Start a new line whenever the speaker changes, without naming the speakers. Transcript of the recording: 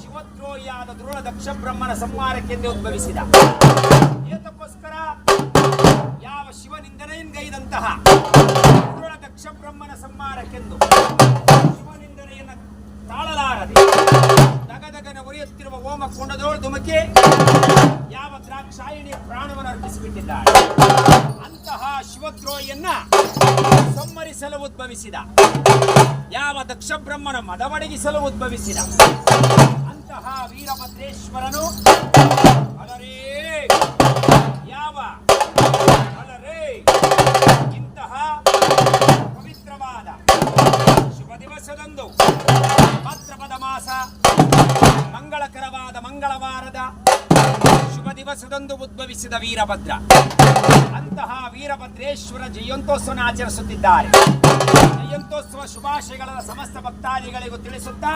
ಶಿವದ್ರೋಹಿಯಾದ ದ್ರೋಣ ದಕ್ಷ ಬ್ರಹ್ಮನ ಸಂಹಾರಕ್ಕೆಂದೇ ಉದ್ಭವಿಸಿದ. ಏತಕ್ಕೋಸ್ಕರ ಯಾವ ಶಿವನಿಂದನೆಯನ್ಗೈದಂತಹ ದ್ರೋಣ ದಕ್ಷ ಬ್ರಹ್ಮನ ಸಂಹಾರಕ್ಕೆಂದು ಶಿವನಿಂದನೆಯನ್ನು ತಾಳಲಾರದೆ ದಗದಗನ ಉರಿಯುತ್ತಿರುವ ಓಮ ಕೊಂಡದೋಳು ಧುಮುಕಿ ಯಾವ ದ್ರಾಕ್ಷಾಯಿಣಿಯ ಪ್ರಾಣವನ್ನು ಅರ್ಪಿಸಿಬಿಟ್ಟಿದ್ದಾಳೆ. ಅಂತಹ ಶಿವದ್ರೋಹಿಯನ್ನ ಸಂಹರಿಸಲು ಉದ್ಭವಿಸಿದ. ಯಾವ ದಕ್ಷ ಬ್ರಹ್ಮನ ಮದವಡಗಿಸಲು ಉದ್ಭವಿಸಿದ ಅಂತಹ ವೀರಭದ್ರೇಶ್ವರನು ಅಲರೇ ಯಾವ ಅಲರೇ ಇಂತಹ ಪವಿತ್ರವಾದ ಶುಭ ದಿವಸದಂದು ಭಾದ್ರಪದ ಮಾಸ ಮಂಗಳಕರವಾದ ಮಂಗಳವಾರದ ಶುಭ ದಿವಸದಂದು ಉದ್ಭವಿಸಿದ ವೀರಭದ್ರ. ಅಂತಹ ವೀರಭದ್ರೇಶ್ವರ ಜಯಂತ್ಯೋತ್ಸವವನ್ನು ಆಚರಿಸುತ್ತಿದ್ದಾರೆ. ಜಯಂತ್ಯೋತ್ಸವ ಶುಭಾಶಯಗಳನ್ನು ಸಮಸ್ತ ಭಕ್ತಾದಿಗಳಿಗೂ ತಿಳಿಸುತ್ತಾ